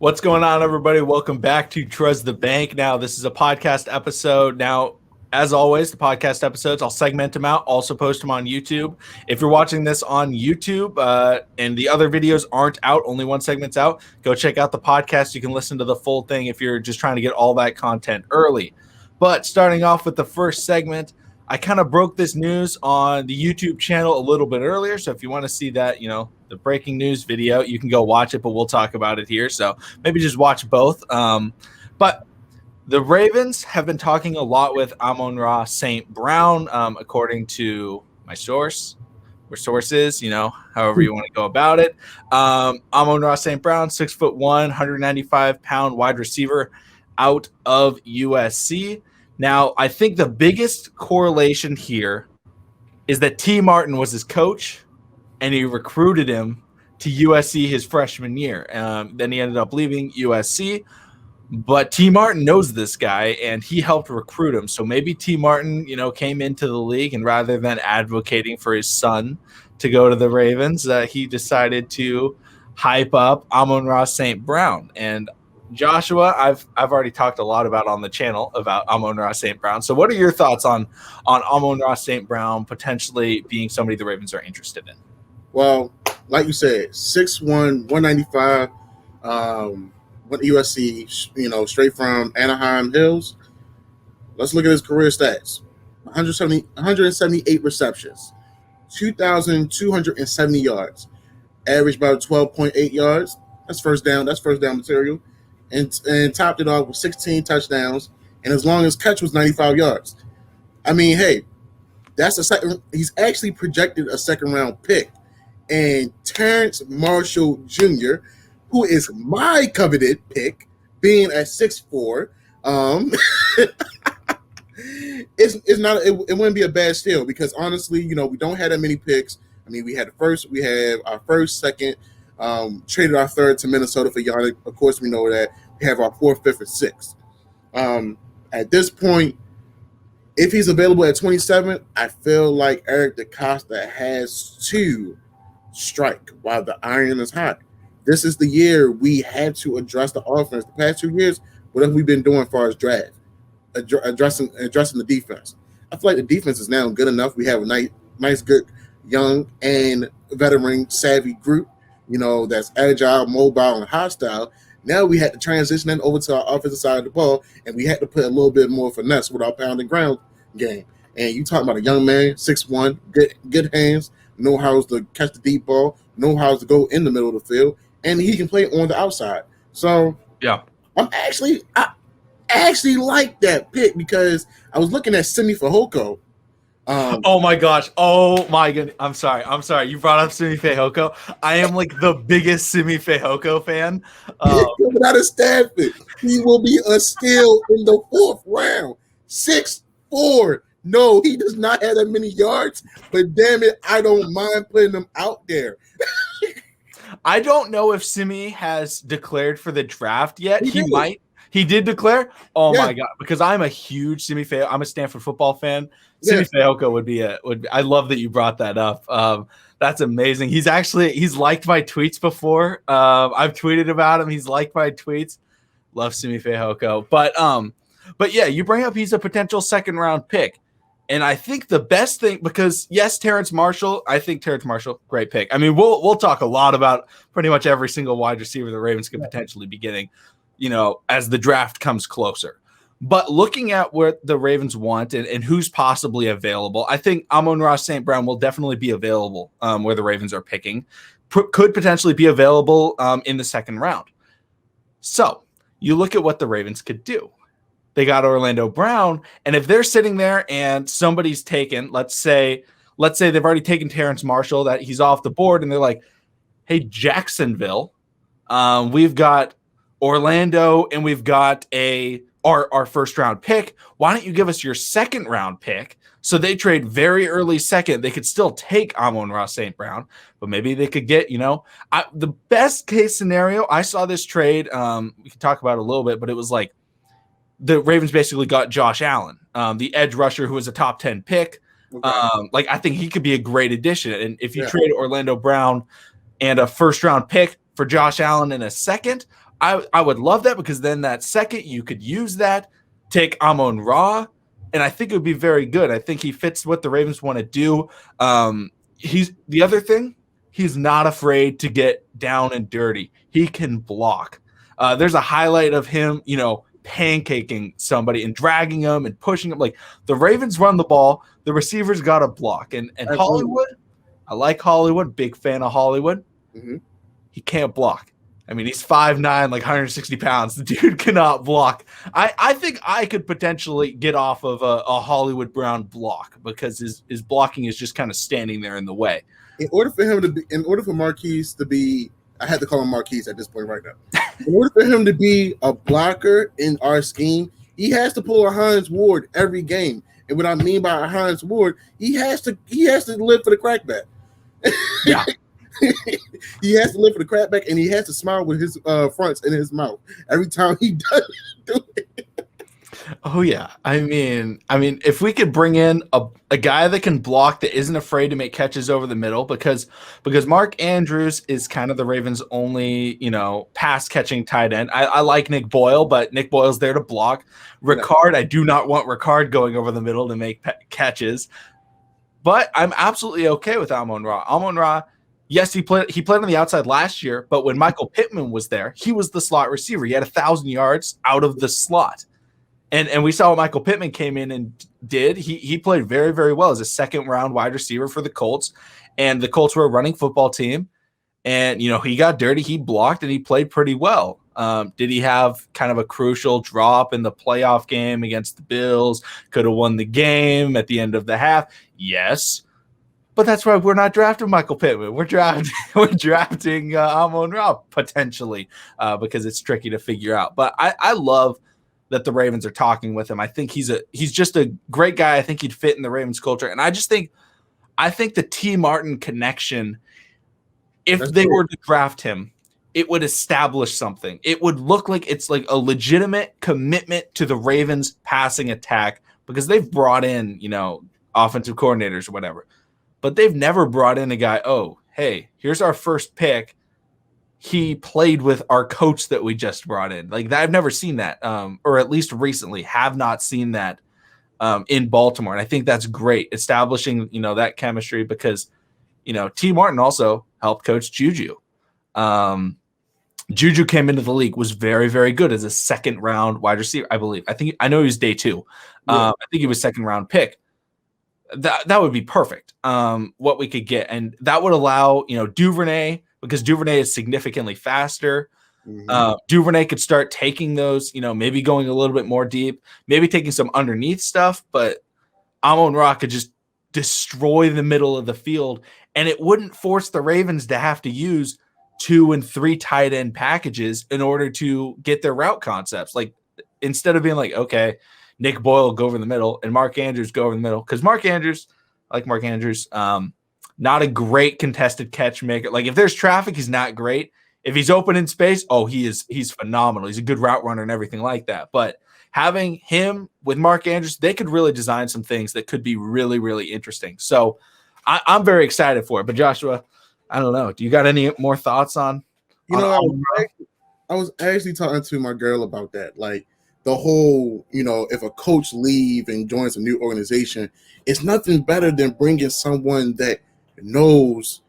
What's going on, everybody? Welcome back to Trust the Bank. Now, this is a podcast episode. Now, as always, the podcast episodes, I'll segment them out, also post them on YouTube. If you're watching this on YouTube and the other videos aren't out, only one segment's out, go check out the podcast. You can listen to the full thing if you're just trying to get all that content early. But starting off with the first segment, I kind of broke this news on the YouTube channel a little bit earlier. So if you want to see that, the breaking news video, you can go watch it, but we'll talk about it here. So maybe just watch both. But the Ravens have been talking a lot with Amon-Ra St Brown, according to my source, or sources, however you want to go about it. Amon-Ra St Brown, 6'1", 195-pound wide receiver out of USC. Now, I think the biggest correlation here is that T. Martin was his coach, and he recruited him to USC his freshman year. Then he ended up leaving USC, but T. Martin knows this guy, and he helped recruit him. So maybe T. Martin, came into the league, and rather than advocating for his son to go to the Ravens, he decided to hype up Amon-Ra St. Brown. And Joshua, I've already talked a lot about on the channel about Amon-Ra St. Brown. So what are your thoughts on Amon-Ra St. Brown potentially being somebody the Ravens are interested in? Well, like you said, 6'1", 195, went to USC, straight from Anaheim Hills. Let's look at his career stats. 178 receptions, 2,270 yards, average about 12.8 yards. That's first down material. And topped it off with 16 touchdowns, and his longest catch was 95 yards. I mean, hey, that's a second. He's actually projected a second-round pick. And Terrence Marshall Jr., who is my coveted pick, being at 6'4", it wouldn't be a bad steal because honestly, we don't have that many picks. I mean, we have our first, second. Traded our third to Minnesota for Yannick. Of course, we know that. We have our fourth, fifth, and sixth. At this point, if he's available at 27, I feel like Eric DeCosta has to strike while the iron is hot. This is the year we had to address the offense. The past 2 years, what have we been doing as far as draft? Addressing the defense. I feel like the defense is now good enough. We have a nice, good, young, and veteran savvy group. That's agile, mobile, and hostile. Now we had to transition in over to our offensive side of the ball, and we had to put a little bit more finesse with our pound and ground game. And you talking about a young man, 6'1", good hands, know how to catch the deep ball, know how to go in the middle of the field, and he can play on the outside. So yeah, I actually like that pick because I was looking at Simi Fehoko. Oh my gosh. Oh my goodness. I'm sorry. You brought up Simi Fehoko. I am like the biggest Simi Fehoko fan. Coming out of Stanford, he will be a steal in the fourth round. 6'4". No, he does not have that many yards, but damn it, I don't mind putting him out there. I don't know if Simi has declared for the draft yet. He might. He did declare? Oh my God. Because I'm a huge Simi Fehoko. I'm a Stanford football fan. Simi Fehoko would be I love that you brought that up. That's amazing. He's liked my tweets before. I've tweeted about him. He's liked my tweets. Love Simi Fehoko. But yeah, you bring up he's a potential second round pick. And I think the best thing, because yes, Terrence Marshall, great pick. I mean, we'll talk a lot about pretty much every single wide receiver the Ravens could potentially be getting, as the draft comes closer. But looking at what the Ravens want and who's possibly available, I think Amon-Ra St. Brown will definitely be available where the Ravens are picking. Could potentially be available in the second round. So you look at what the Ravens could do. They got Orlando Brown, and if they're sitting there and somebody's taken, let's say they've already taken Terrence Marshall, that he's off the board, and they're like, hey, Jacksonville, we've got Orlando, and we've got our first round pick. Why don't you give us your second round pick? So they trade very early second. They could still take Amon-Ra St. Brown, but maybe they could get, the best case scenario. I saw this trade. We can talk about it a little bit, but it was like the Ravens basically got Josh Allen, the edge rusher who was a top 10 pick. Okay. I think he could be a great addition. And if you trade Orlando Brown and a first round pick for Josh Allen in a second, I would love that, because then that second you could use that, take Amon-Ra, and I think it would be very good. I think he fits what the Ravens want to do. He's the other thing. He's not afraid to get down and dirty. He can block. There's a highlight of him, pancaking somebody and dragging them and pushing them. Like, the Ravens run the ball, the receivers got to block. And Hollywood, I like Hollywood, big fan of Hollywood. Mm-hmm. He can't block. I mean, he's 5'9", like 160 pounds. The dude cannot block. I think I could potentially get off of a Hollywood Brown block, because his blocking is just kind of standing there in the way. In order for Marquise to be, I had to call him Marquise at this point right now. In order for him to be a blocker in our scheme, he has to pull a Hines Ward every game. And what I mean by a Hines Ward, he has to live for the crackback. Yeah. He has to live for the crackback, and he has to smile with his fronts in his mouth every time he does do it. Oh yeah, I mean, if we could bring in a guy that can block, that isn't afraid to make catches over the middle, because Mark Andrews is kind of the Ravens' only pass catching tight end. I like Nick Boyle, but Nick Boyle's there to block. Ricard, I do not want Ricard going over the middle to make catches, but I'm absolutely okay with Amon-Ra. Amon-Ra. Yes, he played on the outside last year, but when Michael Pittman was there, he was the slot receiver. He had 1,000 yards out of the slot. And we saw what Michael Pittman came in and did. He played very, very well as a second-round wide receiver for the Colts. And the Colts were a running football team. And, he got dirty, he blocked, and he played pretty well. Did he have kind of a crucial drop in the playoff game against the Bills? Could have won the game at the end of the half? Yes. But that's why we're not drafting Michael Pittman. We're drafting Amon-Ra potentially, because it's tricky to figure out. But I love that the Ravens are talking with him. I think he's just a great guy. I think he'd fit in the Ravens culture. And I think the T. Martin connection, if they were to draft him, it would establish something. It would look like it's like a legitimate commitment to the Ravens passing attack, because they've brought in, offensive coordinators or whatever. But they've never brought in a guy, oh, hey, here's our first pick. He played with our coach that we just brought in. Like, I've never seen that, or at least recently have not seen that in Baltimore. And I think that's great, establishing, that chemistry, because, T. Martin also helped coach Juju. Juju came into the league, was very, very good as a second-round wide receiver, I believe. I know he was day 2. I think he was second-round pick. That would be perfect. What we could get, and that would allow Duvernay, because Duvernay is significantly faster. Mm-hmm. Duvernay could start taking those, maybe going a little bit more deep, maybe taking some underneath stuff. But Amon-Ra could just destroy the middle of the field, and it wouldn't force the Ravens to have to use 2 and 3 tight end packages in order to get their route concepts. Like, instead of being like, okay, Nick Boyle will go over the middle and Mark Andrews go over the middle. Because Mark Andrews, not a great contested catch maker. Like, if there's traffic, he's not great. If he's open in space, he's phenomenal. He's a good route runner and everything like that. But having him with Mark Andrews, they could really design some things that could be really, really interesting. So I'm very excited for it. But Joshua, I don't know. Do you got any more thoughts on? I was actually talking to my girl about that. Like, the whole, if a coach leave and joins a new organization, it's nothing better than bringing someone that knows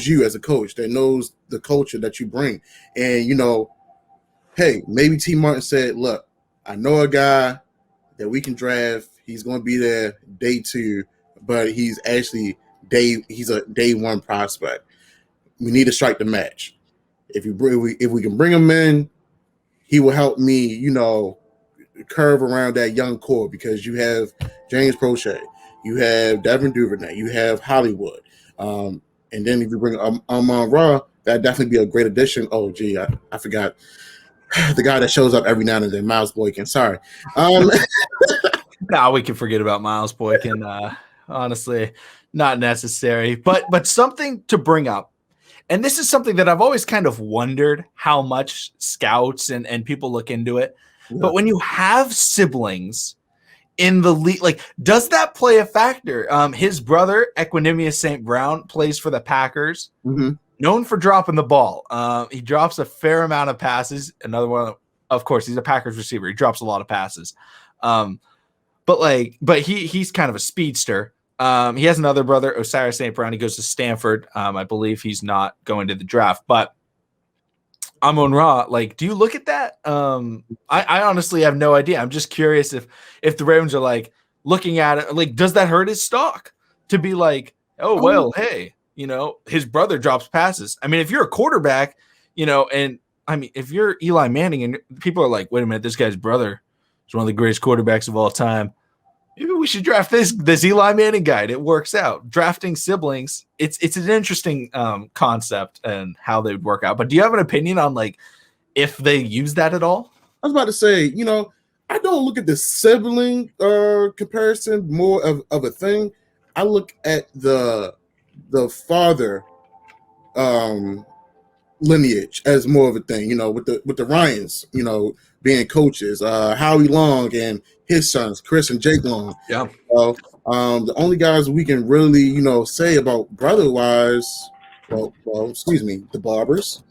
you as a coach, that knows the culture that you bring. And, hey, maybe T. Martin said, look, I know a guy that we can draft. He's going to be there day 2, but he's actually he's a day 1 prospect. We need to strike the match. If we can bring him in, he will help me, curve around that young core, because you have James Prochet, you have Devin Duvernay, you have Hollywood. And then if you bring Amon-Ra, that'd definitely be a great addition. Oh, gee, I forgot the guy that shows up every now and then, Miles Boykin. Sorry. No, we can forget about Miles Boykin. Honestly, not necessary. But something to bring up. And this is something that I've always kind of wondered how much scouts and people look into it. Yeah. But when you have siblings in the league, like, does that play a factor? His brother, Amon-Ra St Brown, plays for the Packers. Mm-hmm. known for dropping the ball. He drops a fair amount of passes. Another one, of course, he's a Packers receiver. He drops a lot of passes. But he's kind of a speedster. He has another brother, Amon-Ra St Brown. He goes to Stanford. I believe he's not going to the draft, but Amon-Ra, like, do you look at that? I honestly have no idea. I'm just curious if the Ravens are like looking at it, like, does that hurt his stock to be like, oh, well, hey, his brother drops passes. I mean, if you're a quarterback, and I mean, if you're Eli Manning and people are like, wait a minute, this guy's brother is one of the greatest quarterbacks of all time. Maybe we should draft this Eli Manning guy. It works out. Drafting siblings, it's an interesting concept and how they would work out. But do you have an opinion on like if they use that at all? I was about to say, I don't look at the sibling comparison more of a thing. I look at the father lineage as more of a thing. With the Ryans, being coaches, Howie Long and his sons, Chris and Jake Long. Yeah. The only guys we can really, say about brother-wise, the Barbers.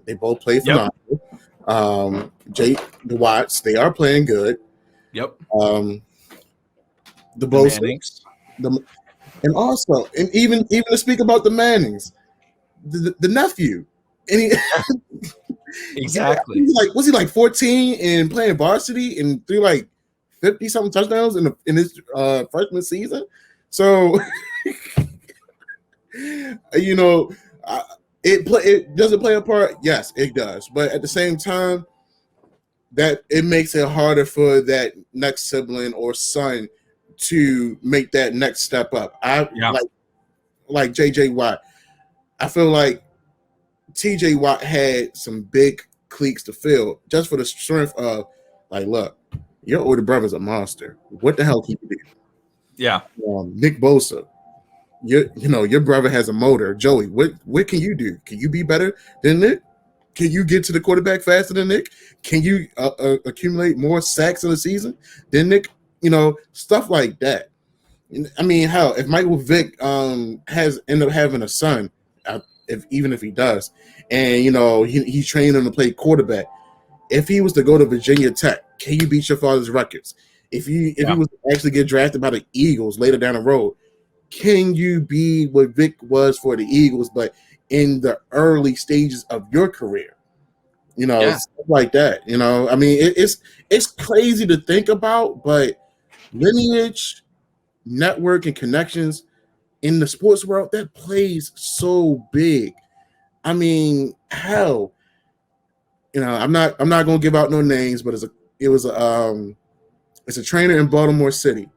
They both play phenomenal. Yep. Jake, the Watts, they are playing good. Yep. The Bosons. And also, and even to speak about the Mannings, the nephew. And he, exactly. Was he like 14 and playing varsity and threw like 50 something touchdowns in his freshman season? So it doesn't play a part. Yes, it does. But at the same time, that it makes it harder for that next sibling or son to make that next step up. Like JJ Watt. I feel like TJ Watt had some big cleats to fill just for the strength of, like, look, your older brother's a monster. What the hell can you do? Yeah. Nick Bosa, your brother has a motor. Joey, what can you do? Can you be better than Nick? Can you get to the quarterback faster than Nick? Can you accumulate more sacks in the season than Nick? Stuff like that. I mean, hell, if Michael Vick has ended up having a son, even if he does, and he's training him to play quarterback, if he was to go to Virginia Tech, can you beat your father's records? If he was to actually get drafted by the Eagles later down the road, can you be what Vic was for the Eagles, but in the early stages of your career? Stuff like that. I mean, it's crazy to think about, but lineage, network, and connections in the sports world, that plays so big. I mean, hell, I'm not gonna give out no names, but it's a trainer in Baltimore City.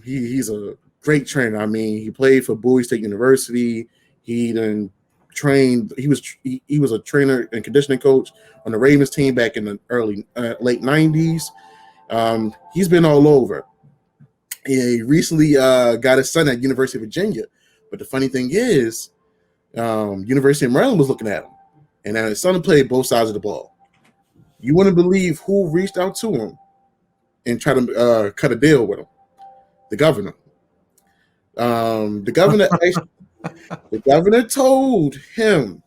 He's a great trainer. I mean, he played for Bowie State University. He then trained. He was a trainer and conditioning coach on the Ravens team back in the late 90s. He's been all over. He recently got his son at University of Virginia. But the funny thing is, University of Maryland was looking at him. And his son played both sides of the ball. You wouldn't believe who reached out to him and tried to cut a deal with him. The governor. The governor told him,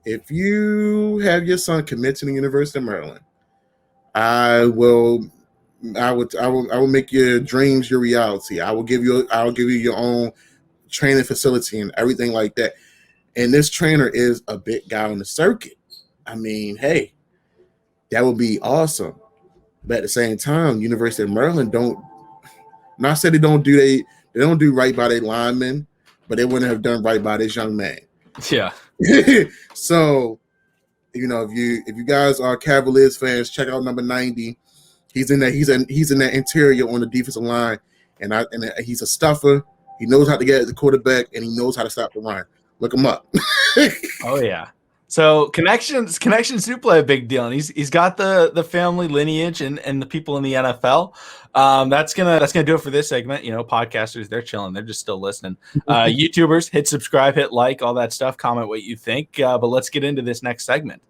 if you have your son commit to the University of Maryland, I will make your dreams your reality. I'll give you your own training facility and everything like that. And this trainer is a big guy on the circuit. I mean, hey, that would be awesome. But at the same time, University of Maryland they don't do right by their linemen, but they wouldn't have done right by this young man. Yeah. So, if you guys are Cavaliers fans, check out number 90. He's in that interior on the defensive line, and he's a stuffer. He knows how to get at the quarterback, and he knows how to stop the run. Look him up. Oh yeah. So connections do play a big deal, and he's got the family lineage and the people in the NFL. That's gonna do it for this segment. Podcasters, they're chilling, they're just still listening. YouTubers, hit subscribe, hit like, all that stuff. Comment what you think. But let's get into this next segment.